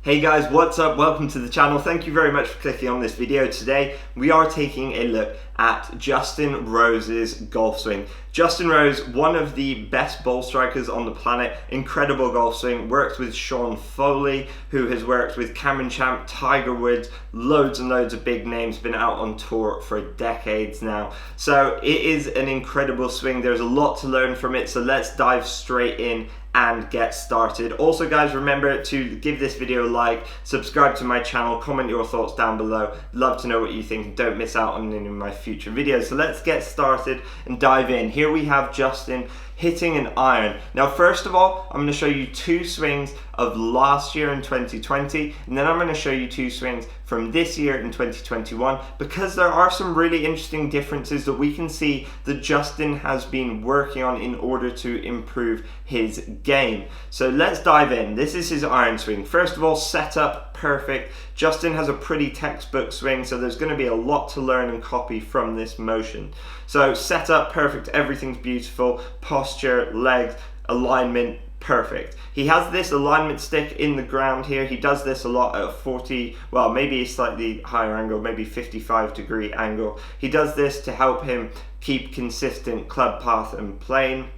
Hey guys, what's up? Welcome to the channel. Thank you very much for clicking on this video. Today we are taking a look at Justin Rose's golf swing. Justin Rose, one of the best ball strikers on the planet, incredible golf swing, works with Sean Foley, who has worked with Cameron Champ, Tiger Woods, loads and loads of big names, been out on tour for decades now. So it is an incredible swing. There's a lot to learn from it, so let's dive straight in and get started. Also guys, remember to give this video a like, subscribe to my channel, comment your thoughts down below. Love to know what you think. Don't miss out on any of my future videos. So let's get started and dive in. Here we have Justin hitting an iron. Now first of all, I'm going to show you two swings of last year in 2020, and then I'm going to show you two swings from this year in 2021, because there are some really interesting differences that we can see that Justin has been working on in order to improve his game. So let's dive in. This is his iron swing. First of all, setup perfect. Justin has a pretty textbook swing, so there's going to be a lot to learn and copy from this motion. So setup perfect, everything's beautiful, posture, legs, alignment perfect. He has this alignment stick in the ground here. He does this a lot at a 40, well, maybe a slightly higher angle, maybe 55-degree angle. He does this to help him keep consistent club path and plane.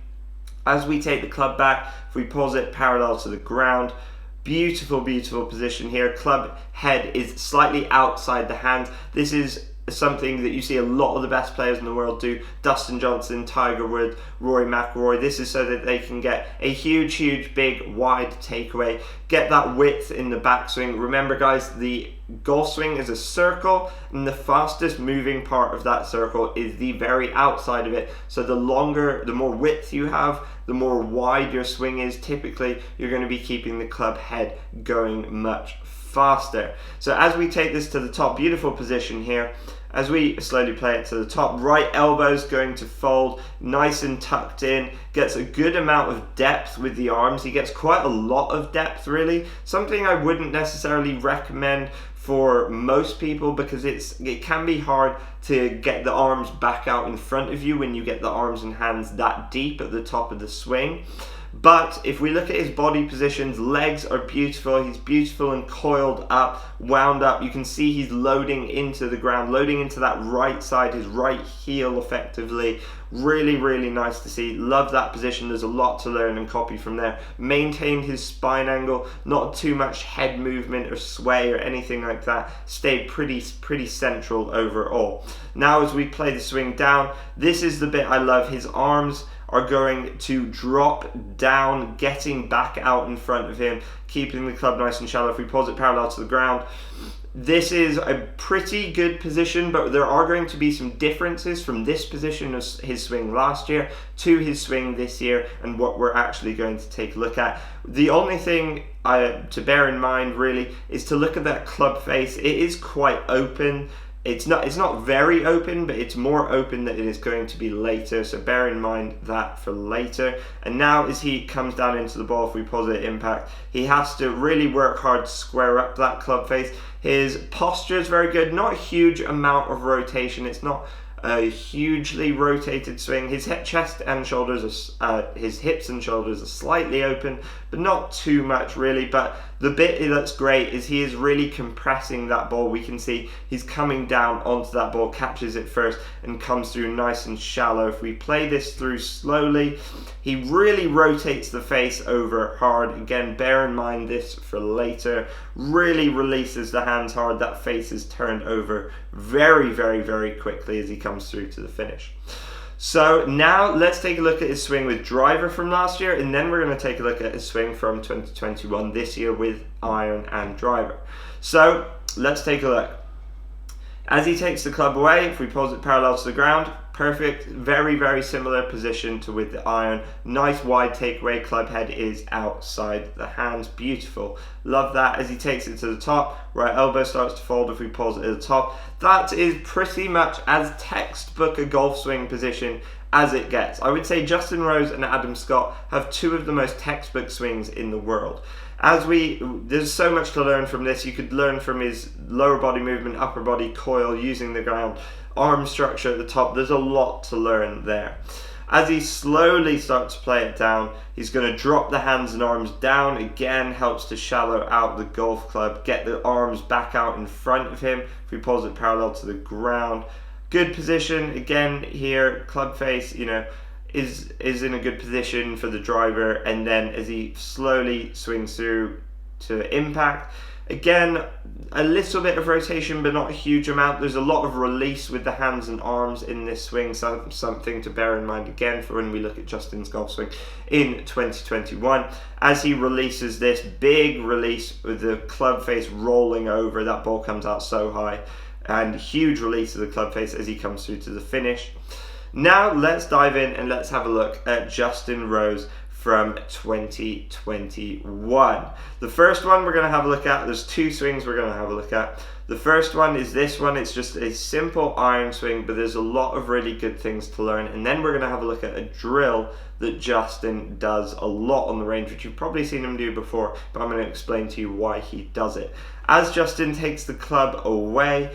As we take the club back, if we pause it parallel to the ground, beautiful, beautiful position here. Club head is slightly outside the hand. This is something that you see a lot of the best players in the world do. Dustin Johnson, Tiger Woods, Rory McIlroy. This is so that they can get a huge, big, wide takeaway, get that width in the backswing. Remember guys, the golf swing is a circle, and the fastest moving part of that circle is the very outside of it. So the longer, the more width you have, the more wide your swing is. Typically, you're going to be keeping the club head going much faster. So as we take this to the top, beautiful position here. As we slowly play it to the top, right elbow's going to fold, nice and tucked in, gets a good amount of depth with the arms. He gets quite a lot of depth really, something I wouldn't necessarily recommend for most people, because it can be hard to get the arms back out in front of you when you get the arms and hands that deep at the top of the swing. But if we look at his body positions, legs are beautiful. He's beautiful and coiled up, wound up. You can see he's loading into the ground, loading into that right side, his right heel effectively. Really nice to see. Love that position. There's a lot to learn and copy from there. Maintained his spine angle, not too much head movement or sway or anything like that. Stayed pretty central overall. Now as we play the swing down, this is the bit I love. His arms are going to drop down, getting back out in front of him, keeping the club nice and shallow. If we pause it parallel to the ground, this is a pretty good position, but there are going to be some differences from this position of his swing last year to his swing this year, and what we're actually going to take a look at. The only thing to bear in mind really is to look at that club face. It is quite open. It's not very open, but it's more open than it is going to be later, so bear in mind that for later. And now as he comes down into the ball, if we pause it impact, he has to really work hard to square up that club face. His posture is very good, not a huge amount of rotation. It's not a hugely rotated swing. His chest and shoulders are, his hips and shoulders are slightly open, but not too much really. But the bit that's great is he is really compressing that ball. We can see he's coming down onto that ball, catches it first, and comes through nice and shallow. If we play this through slowly, he really rotates the face over hard. Again, bear in mind this for later. Really releases the hands hard. That face is turned over very quickly as he comes through to the finish. So now let's take a look at his swing with driver from last year, and then we're going to take a look at his swing from 2021 this year with iron and driver. So let's take a look. As he takes the club away, if we pause it parallel to the ground, perfect, very similar position to with the iron. Nice wide takeaway, club head is outside the hands, beautiful. Love that. As he takes it to the top, right elbow starts to fold. If we pause it at the top, that is pretty much as textbook a golf swing position as it gets. I would say Justin Rose and Adam Scott have two of the most textbook swings in the world. There's so much to learn from this. You could learn from his lower body movement, upper body coil, using the ground, arm structure at the top. There's a lot to learn there. As he slowly starts to play it down, he's going to drop the hands and arms down. Again, helps to shallow out the golf club, get the arms back out in front of him. If we pause it parallel to the ground, good position again here. Club face, you know, is in a good position for the driver. And then as he slowly swings through to impact, again, a little bit of rotation, but not a huge amount. There's a lot of release with the hands and arms in this swing, so something to bear in mind again for when we look at Justin's golf swing in 2021. As he releases this big release with the club face rolling over, that ball comes out so high, and huge release of the club face as he comes through to the finish. Now let's dive in and let's have a look at Justin Rose from 2021. The first one we're going to have a look at, there's two swings we're going to have a look at. The first one is this one. It's just a simple iron swing, but there's a lot of really good things to learn. And then we're going to have a look at a drill that Justin does a lot on the range, which you've probably seen him do before, but I'm going to explain to you why he does it. As Justin takes the club away,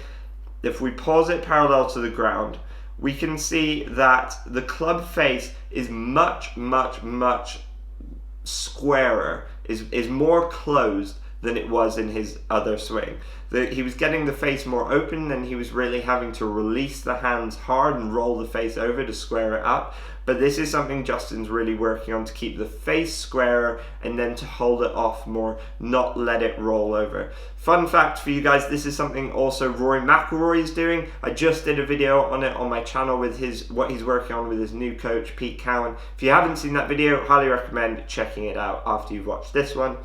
if we pause it parallel to the ground, we can see that the club face is much squarer, is more closed than it was in his other swing. He was getting the face more open, and he was really having to release the hands hard and roll the face over to square it up. But this is something Justin's really working on, to keep the face squarer and then to hold it off more, not let it roll over. Fun fact for you guys, this is something also Rory McIlroy is doing. I just did a video on it on my channel with what he's working on with his new coach, Pete Cowan. If you haven't seen that video, highly recommend checking it out after you've watched this one.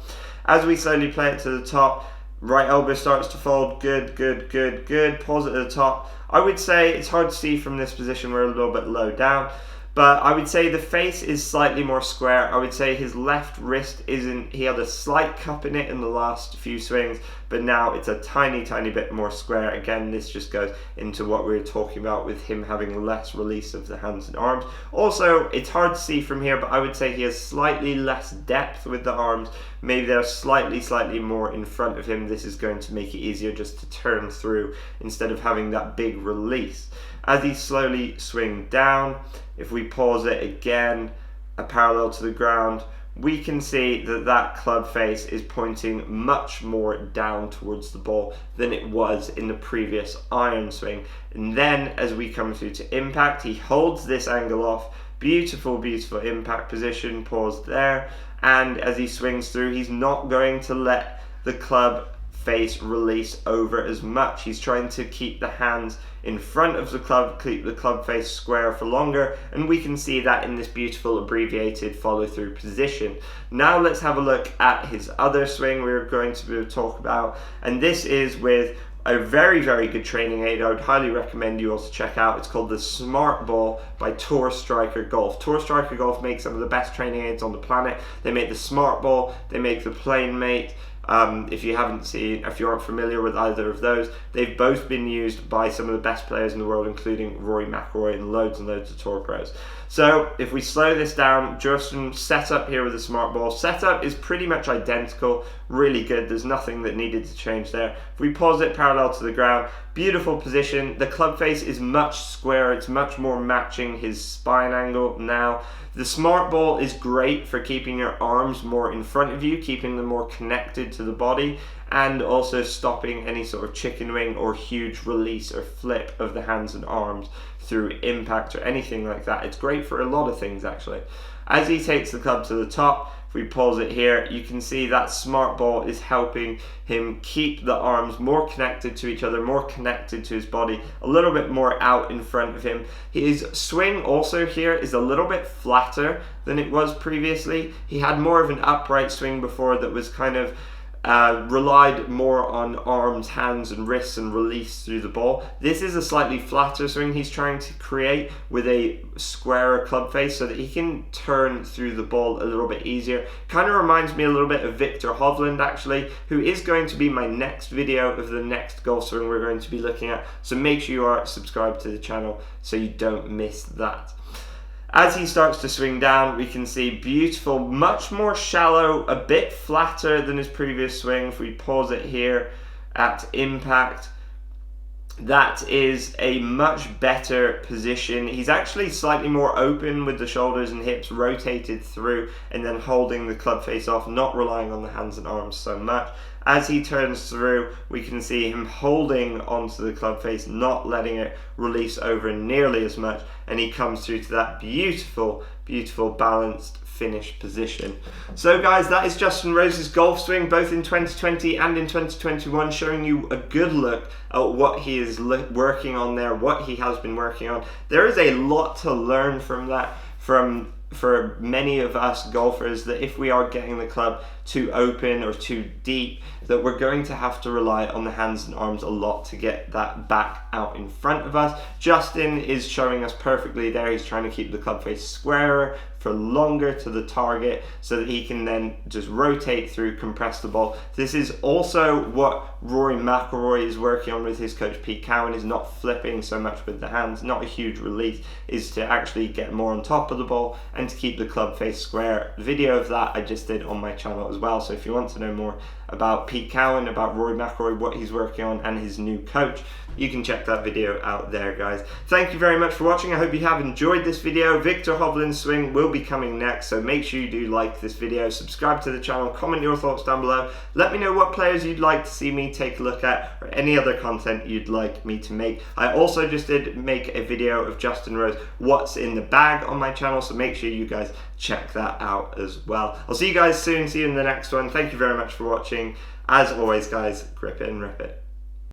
As we slowly play it to the top, right elbow starts to fold, good. Pause it at the top. I would say it's hard to see from this position, we're a little bit low down, but I would say the face is slightly more square. I would say his left wrist isn't, he had a slight cup in it in the last few swings, but now it's a tiny bit more square. Again, this just goes into what we were talking about with him having less release of the hands and arms. Also, it's hard to see from here, but I would say he has slightly less depth with the arms. Maybe they're slightly more in front of him. This is going to make it easier just to turn through instead of having that big release. As he slowly swings down, if we pause it again, a parallel to the ground, we can see that club face is pointing much more down towards the ball than it was in the previous iron swing. And then as we come through to impact, he holds this angle off. Beautiful impact position, pause there. And as he swings through, he's not going to let the club face release over as much. He's trying to keep the hands in front of the club, keep the club face square for longer, and we can see that in this beautiful abbreviated follow-through position. Now let's have a look at his other swing we're going to talk about, and this is with a very good training aid I would highly recommend you also check out. It's called the Smart Ball by Tour Striker Golf. Tour Striker Golf makes some of the best training aids on the planet. They make the Smart Ball, they make the PlaneMate. If you aren't familiar with either of those, they've both been used by some of the best players in the world, including Rory McIlroy and loads of tour pros. So if we slow this down, Justin's setup here with the Smart Ball. Setup is pretty much identical, really good. There's nothing that needed to change there. If we pause it parallel to the ground, beautiful position. The club face is much squarer. It's much more matching his spine angle now. The Smart Ball is great for keeping your arms more in front of you, keeping them more connected to the body, and also stopping any sort of chicken wing or huge release or flip of the hands and arms through impact or anything like that. It's great for a lot of things actually. As he takes the club to the top, if we pause it here, you can see that Smart Ball is helping him keep the arms more connected to each other, more connected to his body, a little bit more out in front of him. His swing also here is a little bit flatter than it was previously. He had more of an upright swing before that was kind of relied more on arms, hands and wrists and release through the ball. This is a slightly flatter swing he's trying to create with a squarer club face so that he can turn through the ball a little bit easier. Kind of reminds me a little bit of Victor Hovland actually, who is going to be my next video of the next golf swing we're going to be looking at. So make sure you are subscribed to the channel so you don't miss that. As he starts to swing down, we can see beautiful, much more shallow, a bit flatter than his previous swing. If we pause it here at impact, that is a much better position. He's actually slightly more open with the shoulders and hips rotated through and then holding the club face off, not relying on the hands and arms so much. As he turns through, we can see him holding onto the club face, not letting it release over nearly as much, and he comes through to that beautiful, beautiful balanced finish position. So guys, that is Justin Rose's golf swing, both in 2020 and in 2021, showing you a good look at what he is working on there, what he has been working on. There is a lot to learn from that, for many of us golfers, that if we are getting the club too open or too deep, that we're going to have to rely on the hands and arms a lot to get that back out in front of us. Justin is showing us perfectly there. He's trying to keep the club face squarer for longer to the target so that he can then just rotate through, compress the ball. This is also what Rory McIlroy is working on with his coach Pete Cowan, is not flipping so much with the hands, not a huge release, is to actually get more on top of the ball and to keep the club face square. Video of that I just did on my channel as well, so if you want to know more about Pete Cowan, about Rory McIlroy, what he's working on, and his new coach, you can check that video out there, guys. Thank you very much for watching. I hope you have enjoyed this video. Victor Hovland's swing will be coming next, so make sure you do like this video, subscribe to the channel, comment your thoughts down below. Let me know what players you'd like to see me take a look at, or any other content you'd like me to make. I also just did make a video of Justin Rose, what's in the bag, on my channel, so make sure you guys check that out as well. I'll see you guys soon. See you in the next one. Thank you very much for watching. As always, guys, grip it and rip it.